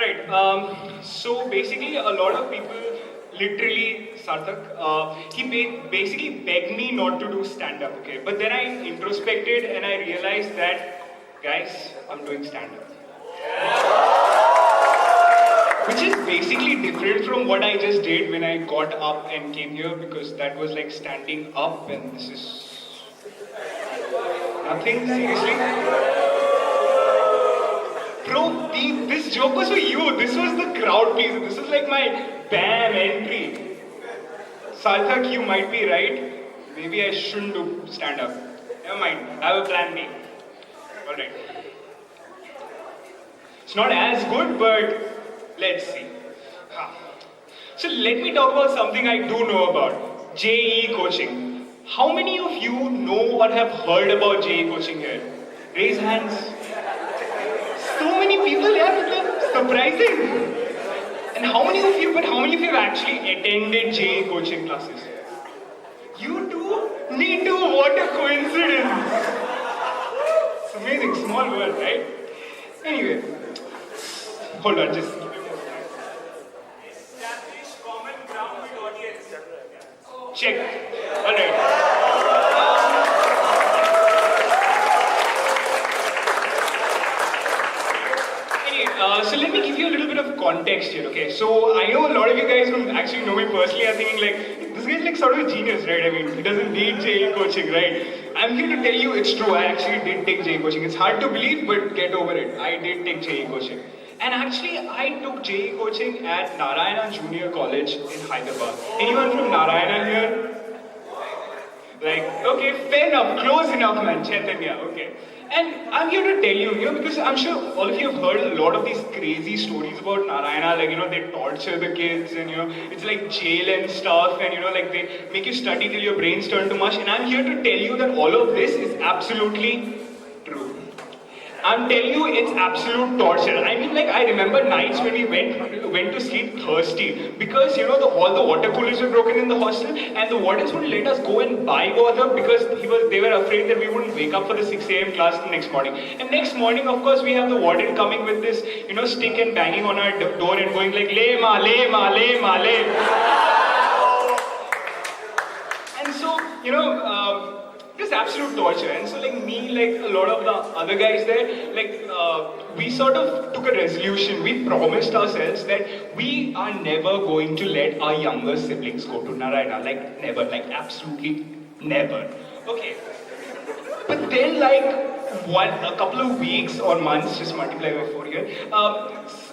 Alright, so basically a lot of people, literally, Sarthak, basically begged me not to do stand-up, okay? But then I introspected and I realized that, guys, I'm doing stand-up. Which is basically different from what I just did when I got up and came here because that was like standing up and this is nothing, seriously. Bro, this joke was for you. This was the crowd pleaser. This was like my BAM entry. Sarthak, you might be right. Maybe I shouldn't do stand up. Never mind. I have a plan B. Alright. It's not as good, but let's see. So let me talk about something I do know about. JEE coaching. How many of you know or have heard about JEE coaching here? Raise hands. So many people, yeah, surprising. And how many of you have actually attended JEE coaching classes? You too? Me too, what a coincidence. It's amazing, small world, right? Anyway, hold on, just establish common ground with audience. Check. Alright. So let me give you a little bit of context here, okay? So I know a lot of you guys who actually know me personally are thinking like, this guy's like sort of a genius, right? I mean, he doesn't need JEE coaching, right? I'm here to tell you it's true. I actually did take JEE coaching. It's hard to believe, but get over it. I did take JEE coaching. And actually, I took JEE coaching at Narayana Junior College in Hyderabad. Anyone from Narayana here? Like, okay, fair enough, close enough, man, Chaitanya, okay. And I'm here to tell you, because I'm sure all of you have heard a lot of these crazy stories about Narayana, like, they torture the kids and, it's like jail and stuff and, like they make you study till your brains turn to mush. And I'm here to tell you that all of this is absolutely true. I'm telling you, it's absolute torture. I mean, like, I remember nights when we went to sleep thirsty because, all the water coolers were broken in the hostel and the wardens wouldn't let us go and buy water because they were afraid that we wouldn't wake up for the 6 a.m. class the next morning. And next morning, of course, we have the warden coming with this, stick and banging on our door and going like, le ma, le ma, le ma, le. And so, it was absolute torture. And so like me, like a lot of the other guys there, like we sort of took a resolution. We promised ourselves that we are never going to let our younger siblings go to Narayana. Like never, like absolutely never. Okay. But then like a couple of weeks or months, just multiply by 4 here,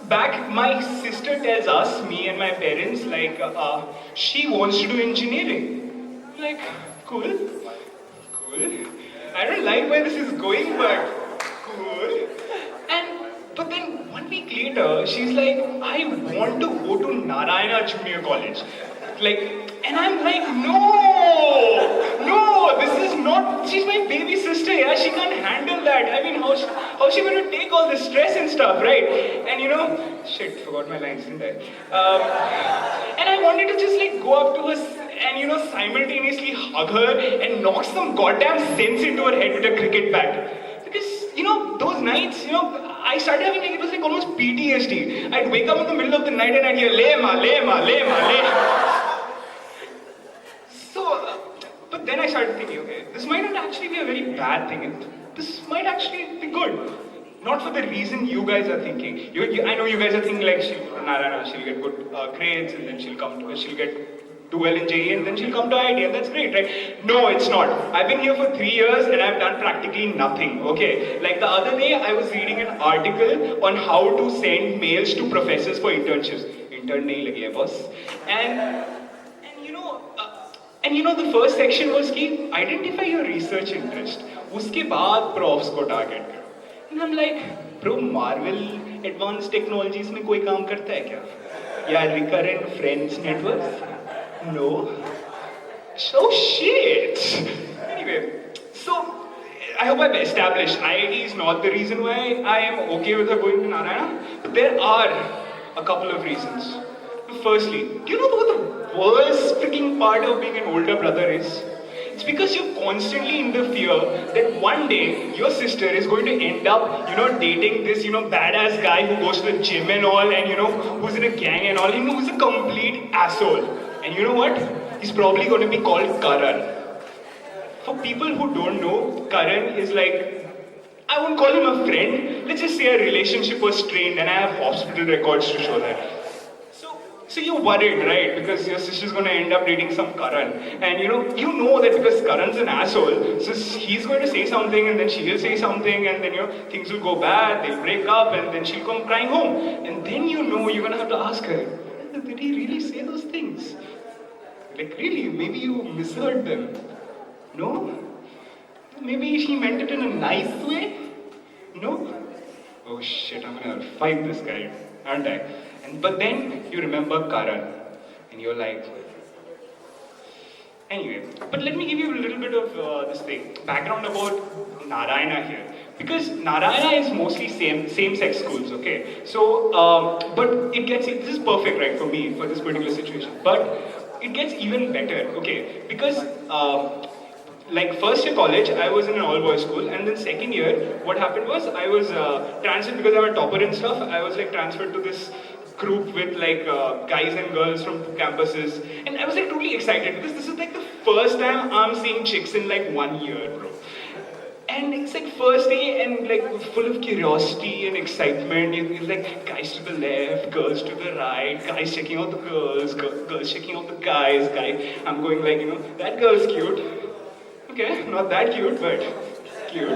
back my sister tells us, me and my parents, like she wants to do engineering. Like, cool. I don't like where this is going, but cool. But then 1 week later, she's like, I want to go to Narayana Junior College. Like, and I'm like, no, this is not, she's my baby sister, yeah, she can't handle that. I mean, how's she going to take all this stress and stuff, right? And shit, forgot my lines, didn't I? And I wanted to just like go up to her and simultaneously hug her and knock some goddamn sense into her head with a cricket bat. Because, those nights, I started having like, it was like almost PTSD. I'd wake up in the middle of the night and I'd hear, le ma, le ma, le ma, le. So, but then I started thinking, okay, this might not actually be a very bad thing. This might actually be good. Not for the reason you guys are thinking. I know you guys are thinking like, she'll go to Narayana, she'll get good grades and then she'll do well in JEE and then she'll come to IIT and that's great, right? No, it's not. I've been here for 3 years and I've done practically nothing, okay? Like the other day, I was reading an article on how to send mails to professors for internships. Intern nahi lagi hai, boss. And the first section was ki, identify your research interest. Uske baad profs ko target karo. And I'm like, bro, Marvel Advanced Technologies mein koi kaam karta hai kya? Yeah, recurrent friends networks? No. So shit. Anyway, so I hope I've established IIT is not the reason why I am okay with her going to Narayana. But there are a couple of reasons. Firstly, do you know what the worst freaking part of being an older brother is? It's because you're constantly in the fear that one day your sister is going to end up, dating this, badass guy who goes to the gym and all, and who's in a gang and all, and who's a complete asshole. And you know what? He's probably going to be called Karan. For people who don't know, Karan is like, I won't call him a friend. Let's just say a relationship was strained, and I have hospital records to show that. So you're worried, right? Because your sister's gonna end up dating some Karan. And you know that because Karan's an asshole, so he's going to say something and then she will say something and then things will go bad, they'll break up and then she'll come crying home. And then you're gonna have to ask her, did he really say those things? Like really, maybe you misheard them. No? Maybe she meant it in a nice way? No? Oh shit, I'm gonna fight this guy, aren't I? But then you remember Karan, and you're like, anyway. But let me give you a little bit of this thing, background about Narayana here, because Narayana is mostly same-sex schools, okay? So, but it gets this is perfect, right, for me for this particular situation. But it gets even better, okay? Because like first year college, I was in an all-boys school, and then second year, what happened was I was transferred because I'm a topper and stuff. I was like transferred to this group with like guys and girls from two campuses, and I was like totally excited because this is like the first time I'm seeing chicks in like 1 year, bro. And it's like first day and like full of curiosity and excitement. It's like guys to the left, girls to the right, guys checking out the girls, girls checking out the guys. I'm going like that girl's cute. Okay, not that cute, but cute.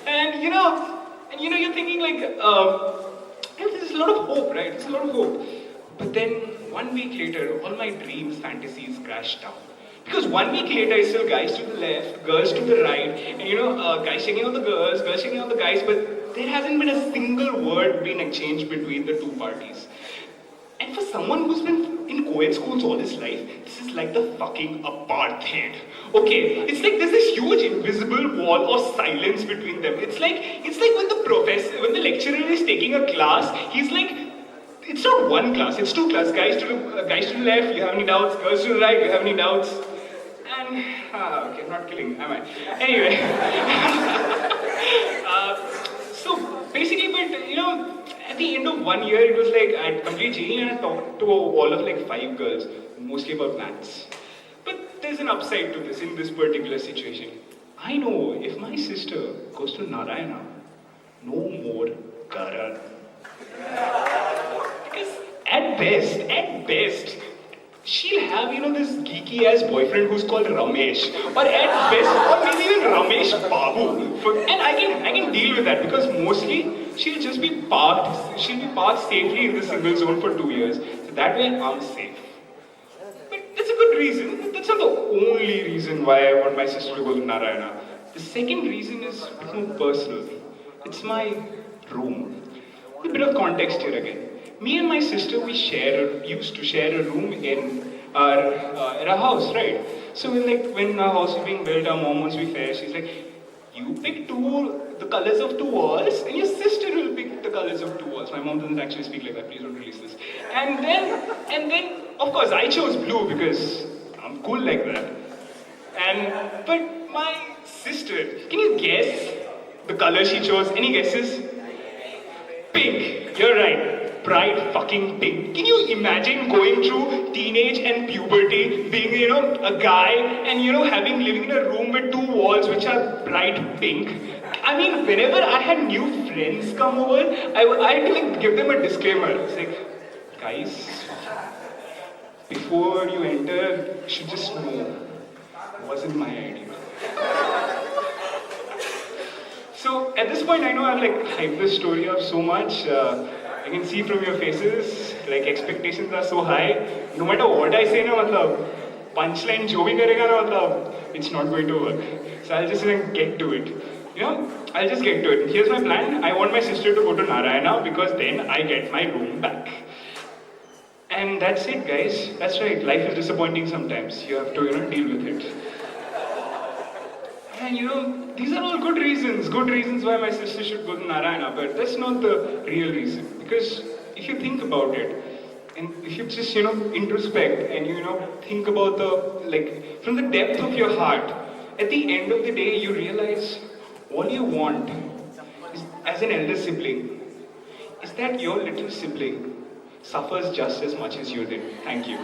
And you're thinking like, there's a lot of hope, right? There's a lot of hope. But then 1 week later, all my dreams, fantasies crashed down. Because 1 week later, it's still guys to the left, girls to the right, and guys checking out the girls checking out the guys, but there hasn't been a single word being exchanged between the two parties. And for someone who's been in co-ed schools all his life, this is like the fucking apartheid. Okay, it's like there's this huge invisible wall of silence between them. It's like when the lecturer is taking a class, he's like, it's not one class, it's two classes. Guys to the left, you have any doubts? Girls to the right, you have any doubts? And okay, not killing, am I? Anyway, so basically, but at the end of 1 year, it was like I had complete changed and I talked to all of like 5 girls, mostly about maths. But there's an upside to this in this particular situation. I know if my sister goes to Narayana, no more Karan. Because at best, she'll have, this geeky ass boyfriend who's called Ramesh. Or at best, or maybe even Ramesh Babu. And I can deal with that because mostly she'll just be parked safely in the single zone for 2 years. So that way I'm safe. But that's a good reason. That's not the only reason why I want my sister to go to Narayana. The second reason is more personal. It's my room. A bit of context here again. Me and my sister, we used to share a room in our house, right? So when our house was being built, our mom wants to be fair. She's like, you pick the colors of 2 walls, and your sister will pick the colors of 2 walls. My mom doesn't actually speak like that. Please don't release this. And then, of course, I chose blue because I'm cool like that. But my sister, can you guess the color she chose? Any guesses? Pink. You're right. Bright fucking pink. Can you imagine going through teenage and puberty, being, a guy and, living in a room with 2 walls which are bright pink? I mean, whenever I had new friends come over, I had to give them a disclaimer. It's like, guys, before you enter, you should just know, it wasn't my idea. So at this point, I know I've hyped this story up so much. I can see from your faces, expectations are so high. No matter what I say, punchline jo bhi karega na, it's not going to work. So I'll just get to it. I'll just get to it. Here's my plan. I want my sister to go to Narayana because then I get my room back. And that's it, guys. That's right. Life is disappointing sometimes. You have to, deal with it. And these are all good reasons why my sister should go to Narayana, but that's not the real reason. Because if you think about it, and if you just, introspect and, think about from the depth of your heart, at the end of the day, you realize all you want is, as an elder sibling, is that your little sibling suffers just as much as you did. Thank you.